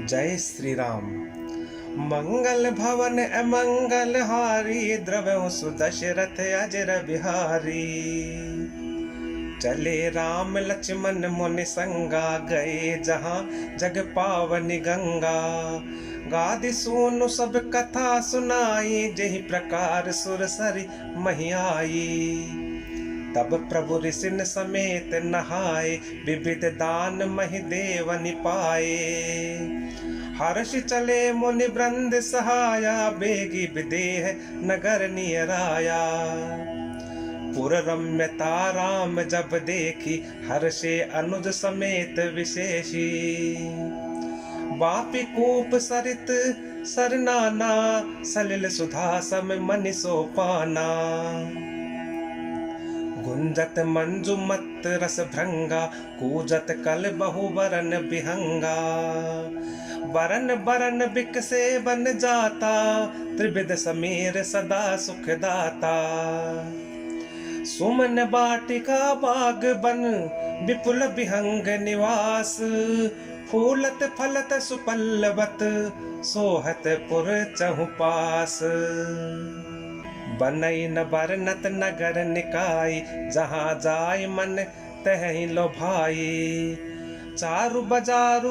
जय श्री राम। मंगल भवन अमंगल हारी, द्रव्यों सुदशरथ अजर बिहारी। चले राम लक्ष्मण मुनि संगा, गए जहाँ जग पावनी गंगा। गादि सुनु सब कथा सुनाई, जेहि प्रकार सुरसरी मही आई। तब प्रभु ऋषिन समेत नहाए, विविध दान महि देवनि पाए। हर्ष चले मुनि वृंद सहाया, बेगी विदेह नगर नियराया। पुर रम्यता राम जब देखी, हर्षे अनुज समेत विशेषी। बापी कूप सरित सरनाना, सलिल सुधा सम मनि सोपाना। गुंजत मंजुमत रस भृंगा, कूजत कल बहु बरन बिहंगा। बरन बरन बिकसे बन जाता, त्रिविध समीर सदा सुख दाता। सुमन बाटिका बाग बन, विपुल विहंग निवास। फूलत फलत सुपल्लवत, सोहत पुर चहु पास। बनई न बरनत नगर निकाय, जहाँ जाय मन तहि लो भाई। चारु बजारु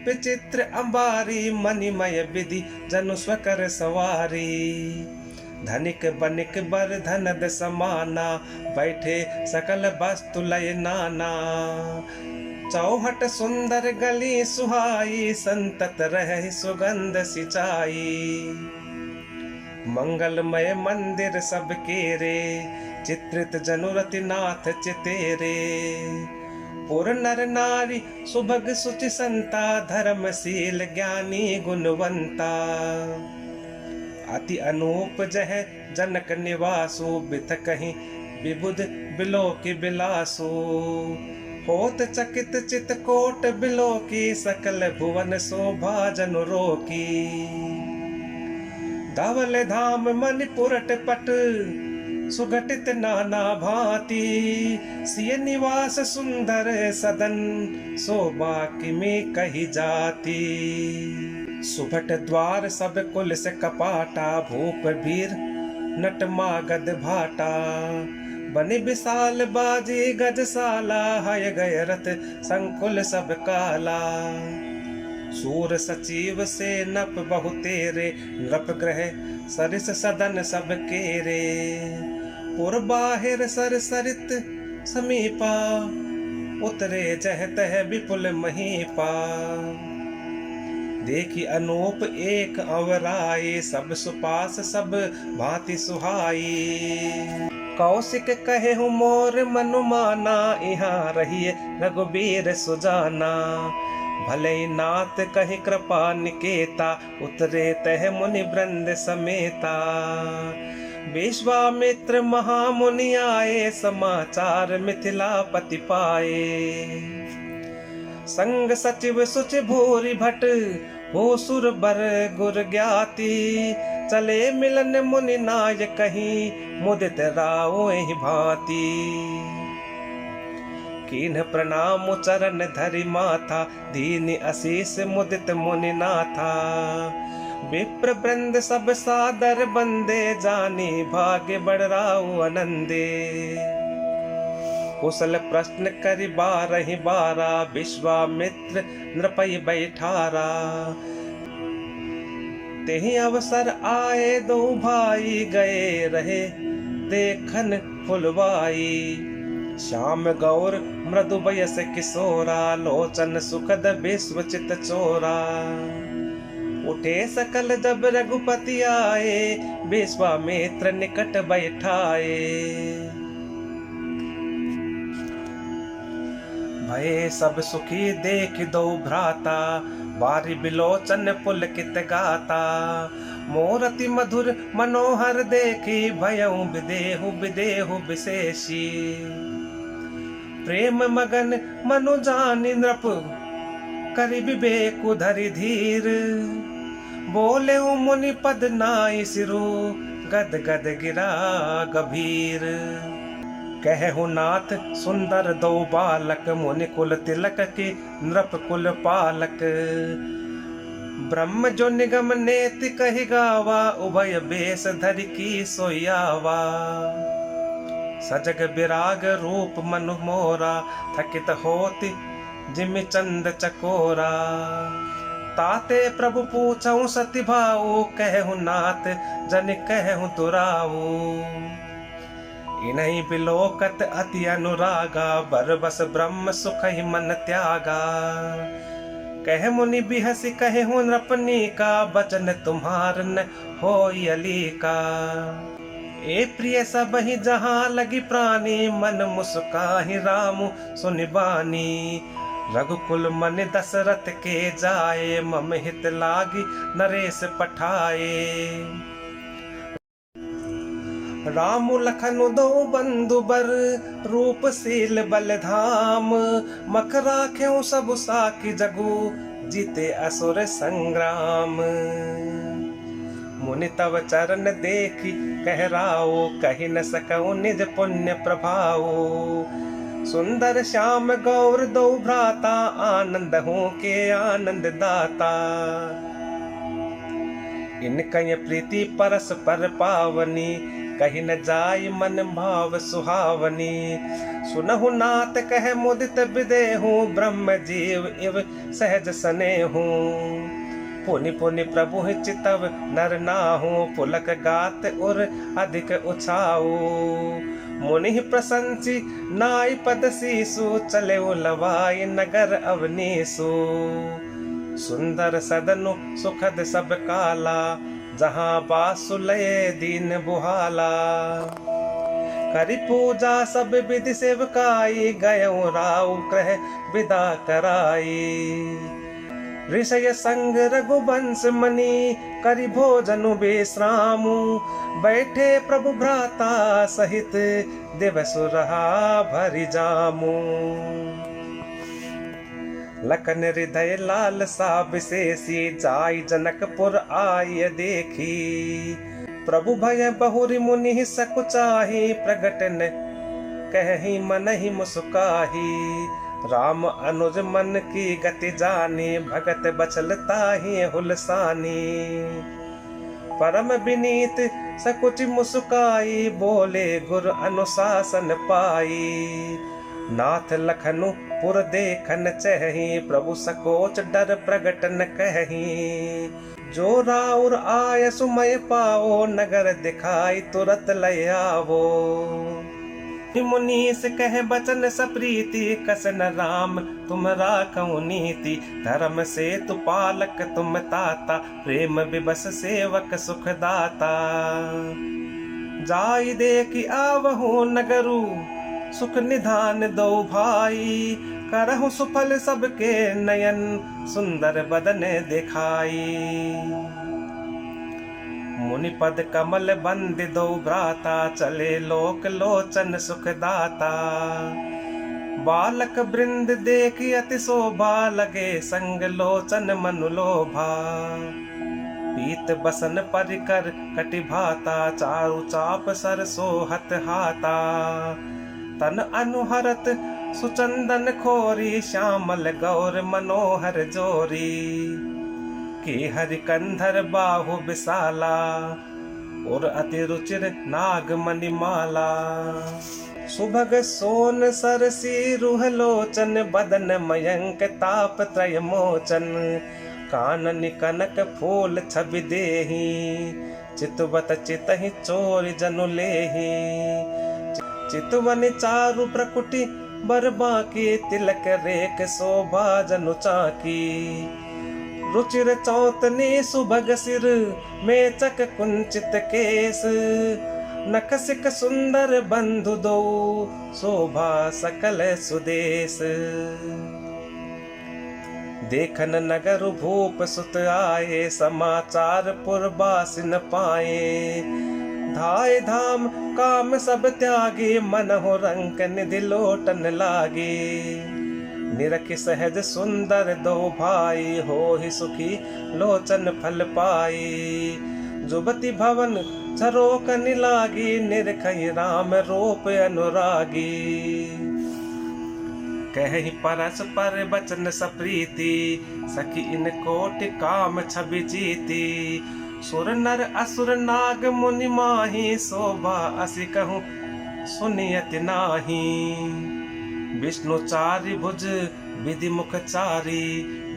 विचित्र अंबारी, मणिमय विधि जनु स्वकर सवारी। धनिक बनिक बर धनद समाना, बैठे सकल वस्तु लय नाना। चौहट सुंदर गली सुहाई, संतत रह सुगंध सिंचाई। मंगलमय मंदिर सब केरे, चित्रित जनुरति नाथ चितेरे। पुर नर नारी सुभग सुचि संता, धर्मशील ज्ञानी गुणवंता। अति अनूप जह जनक निवासु, बिथ कहीं विबुध बिलोकी बिलासु। होत चकित चित कोट बिलोकी, सकल भुवन शोभा जनु रोकी। धवल धाम मणिपुरट पट, सुघटित नाना भांति। सिय निवास सुंदर सदन, शोभा किमि कही जाती। सुभट द्वार सब कुल से कपाटा, भूप भीर नट मागध भाटा। बनि विशाल बाजी गजशाला, हय गय रथ संकुल सब काला। सूर सचिव से नप बहु तेरे, नृप ग्रह सरिस सदन सब केरे। पुर बाहिर सर सरित समीपा, उतरे जह तह विपुल महीपा। देखी अनूप एक अवराई, सब सुपास सब भांति सुहाई। कौशिक कहे हूँ मोर मनुमाना, यहाँ रहिए रघुबीर सुजाना। भले नाथ कहि कृपा निकेता, उतरे तह मुनि वृंद समेता। विश्वामित्र महामुनि आए, समाचार मिथिलापति पाए। संग सचिव सुचि भूरि भट, हो सुर बर गुर ज्ञाति। चले मिलन मुनि नाय कहीं, मुदित राओ एहि भांति। कीन्ह प्रणाम चरण धरि माथा, दीन आशीष मुदित मुनि नाथा। विप्र वृंद सब सादर बंदे, जानी भाग्य बढ़ाऊ आनंदे। कुशल प्रश्न करि बारहि बारा, विश्वामित्र नृपति बैठारा। तेहि अवसर आए दो भाई, गए रहे देखन फुलवाई। श्याम गौर मृदु बयस किशोरा, लोचन सुखद विश्वचित चोरा। उठे सकल जब रघुपति आए, विश्वामित्र निकट बैठाए। भये सब सुखी देख दो भ्राता, बारी बिलोचन पुलकित गाता। मोरति मधुर मनोहर देखी, भयउ विदेहु विदेहु विशेषी। प्रेम मगन मनु जानि नृप, करि विवेकु धरि धीर। बोले मुनि पद नाई सिरु, गद गद गिरा गभीर। कहु नाथ सुंदर दो बालक, मुनि कुल तिलक की नृप कुल पालक। ब्रह्म जो निगम नेति कहि गावा, उभय बेस धरि की सोयावा। सजग विराग रूप मनु मोरा, थकित होति जिमि चंद चकोरा। ताते प्रभु पूछऊं सति भाऊ, कहूं नाथ जन कहूं दुराऊ। इन्हीं बिलोकत अति अनुरागा, बरबस ब्रह्म सुख ही मन त्यागा। कह मुनि बिहसी कहे हूँ नृपनी का, बचन तुम्हार न होई अली का। ए प्रिय सब ही जहाँ लगी प्राणी, मन मुस्काहि राम सुनि बानी। रघुकुल मन दशरथ के जाए, मम हित लागी नरेश पठाए। राम लखन दो बंधु बर, रूपशील बलधाम। मख राख्यों सब साखी जगु, जीते असुर संग्राम। मुनि तव चरण देखी कहराओ, कहि न सकऊं निज पुण्य प्रभाओ। सुंदर श्याम गौर दो भ्राता, आनंद हूँ के आनंद दाता। इनकय प्रीति परस्पर पावनी, कहीं न जाय मन भाव सुहावनी। सुनहु नाथ कह मुदित विदेहु, ब्रह्म जीव इव सहज सनेहु। पुनि पुनि प्रभु चितव नर नाहु, पुलक गात उर अधिक उछाऊ। मुनि प्रशंसी नाई पद सीसु, चले लवाई नगर अवनीसु। सुंदर सदनु सुखद सब काला, जहाँ बासुलय दीन बुहाला। करि पूजा सब विधि सेवकाई, गयो राव ग्रह विदा कराई। ऋषय संग रघुवंश मणि, करि भोजनु विश्रामु। बैठे प्रभु भ्राता सहित, दिवसु रहा भरि जामु। लखन हृदय लालसा विशेषी, जाय जनकपुर आय देखी। प्रभु भय बहुरि मुनि सकुचाही, प्रगटन कहि मनहि मुस्काही। राम अनुज मन की गति जानी, भगत बचलताहि हुलसानी। परम विनीत सकुच मुस्काई, बोले गुर अनुशासन पाई। नाथ लखनु पुर देखन चही, प्रभु सकोच डर प्रगट न कही। जो राउर आय सुमय पाओ, नगर दिखाई तुरत लय आवो। मुनीस कह बचन सप्रीति, कसन राम तुम राखऊ नीति। धर्म से तु पालक तुम ताता, प्रेम विबस सेवक सुख दाता। जाय देखि आवहु नगरु, सुख निधान दो भाई। करहु सुफल सबके नयन, सुंदर बदन दिखाई। मुनि पद कमल बंद दो भ्राता, चले लोक लोचन सुखदाता। बालक वृंद देखि अति शोभा, लगे संग लोचन मनु लोभा। पीत बसन परिकर कटि भाता, चारु चाप सर सोहत हाता। तन अनुहरत सुचंदन खोरी, श्यामल गौर मनोहर जोरी। के हरि कंधर बाहु विशाला, और अति रुचिर नाग मणिमाला। सुभग सोन सरसी रुह लोचन, बदन मयंक ताप त्रय मोचन। कानन कनक फूल छवि देहि, चितवत चितहि चोर जनु लेहि। चितवन चारु प्रकुटि बर बाकी, तिलक रेख शोभा जनु चाकी। रुचिर चौतनी सुभग सिर, मेचक कुंचित केस। नखसिक सुंदर बंधु दो, शोभा सकल सुदेश। देखन नगर भूप सुत आए, समाचार पुरबास न पाए। धाय धाम काम सब त्यागी, मनहु रंक निधि लोटन लागे। निरखि सहज सुंदर दो भाई, हो ही सुखी लोचन फल पाई। जुबती भवन झरोकन लागी, निरखहि राम रूप अनुरागी। कहि परस्पर बचन सप्रीति, सखी इन कोटि काम छवि जीति। सुर नर असुर नाग मुनि माही, शोभा असि कहूँ सुनियति नाही। विष्णु चारि भुज विधि मुख चारि,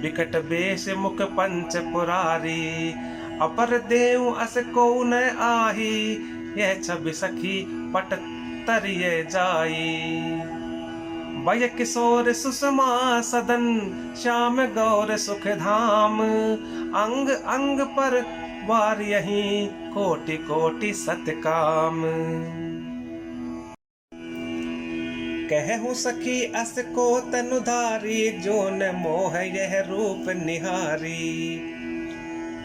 विकट बेश मुख पंच पुरारी। अपर देव अस को न आही, यह छवि सखी पट तरिये जाई। वय किशोर सुषमा सदन, श्याम गौर सुख धाम। अंग अंग पर वार यही, कोटि कोटि सतकाम। कहूँ सखी अस को तनुधारी, जो न मोह यह रूप निहारी।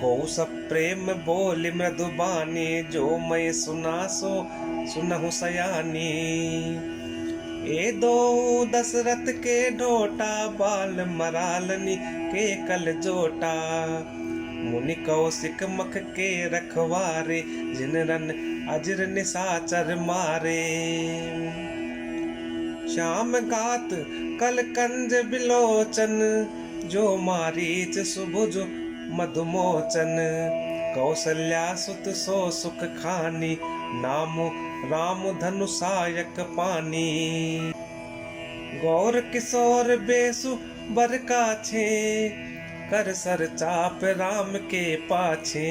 को सब प्रेम बोल मृदुबानी, जो मैं सुना सो सुनहु सयानी। ए दो दशरथ के ढोटा, बाल मरालनी के कल जोटा। मुनि कौशिक मख के रखवारे, जिन रन अजर निशाचर मारे। श्याम गात कल कंज बिलोचन, जो मारीच सुभुज मधुमोचन। कौशल्या सुत सो सुख खानी, नामु राम धनु सायक पानी। गौर किशोर बेसु बर काछे, कर सर चाप राम के पाछे।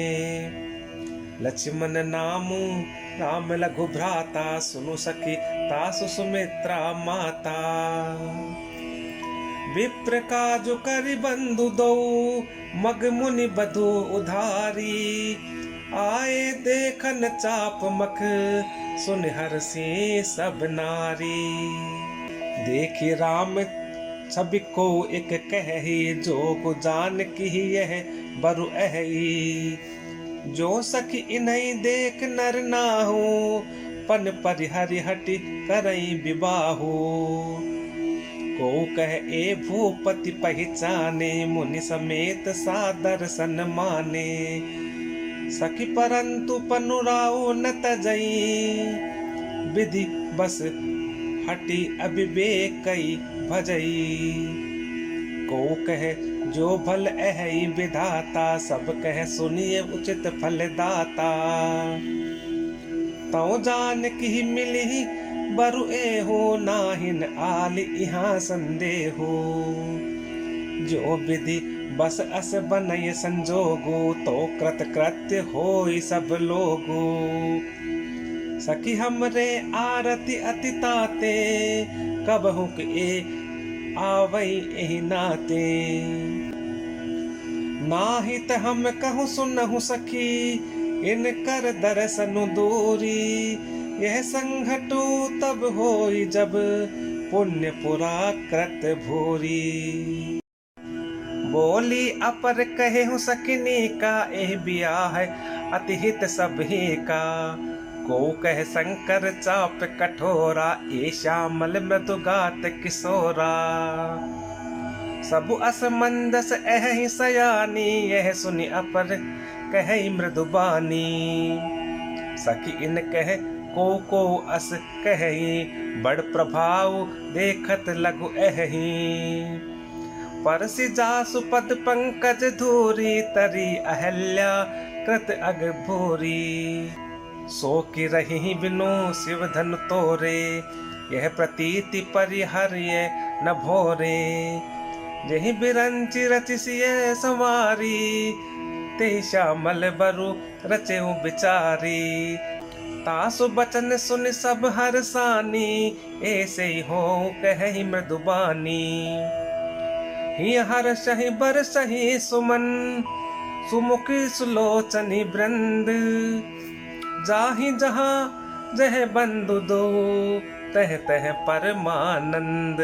लक्ष्मण नामु राम लघु भ्राता, सुनु सखी तासु सुमित्रा माता। विप्र काजु करि बंधु दो, मग मुनि बधु उधारी। आए देखन चाप मख, सुन हरसी सब नारी। देखी राम छवि को एक कही, जो जान की यह बरु अहि। जो सखी इन्हीं देख नर नाहु, पन परिहरि हटि करई विबाहु। को कह ए भूपति पहचाने, मुनि समेत सादर सन माने। सखी परंतु पनुराउ न तजई, विधि बस हटि अविवेकई भजई। को कह जो भल अहि विधाता, सब कह सुनिए उचित फल दाता। तौ जान की मिली बरु एहो, नाहिन आल यहाँ संदेहो। जो विधि बस अस बनय संजोगो, तो कृत कृत्य होई सब लोगो। सखी हमरे आरती अति ताते, कबहु ए आवई एहि नाते। नाहित हम कहूँ सुनहु सखी, इन कर दर्शनु दूरी। यह संघटो तब होई, जब पुण्य पुरा कृत भूरी। बोली अपर कहे हूँ सकिनी का, एह बियाह अति हित सबही का। को कह शंकर चाप कठोरा, ए श्यामल मृदु गात किशोरा। सबु असमंदस एहि सयानी, यह सुनि अपर कहे मृदुबानी। सखी इन कह को अस कही, बड़ प्रभाव देखत लघु एहि। परसि जासु पद पंकज धूरी, तरी अहल्या कृत अग भूरी। सो की रही बिनु शिव धन तोरे, यह प्रतीति परिहर्य न भोरे। जहि बिरंचि रचिसिय संवारी, ते श्यामल बरु रचेऊ बिचारी। तासु बचन सुन सब हरसानी, ऐसे हो कहि मृदुबानी। ही हर सही बर सही सुमन, सुमुखी सुलोचनी वृंद। जाहि जहाँ जह बंधु दो, तह तह परमानंद।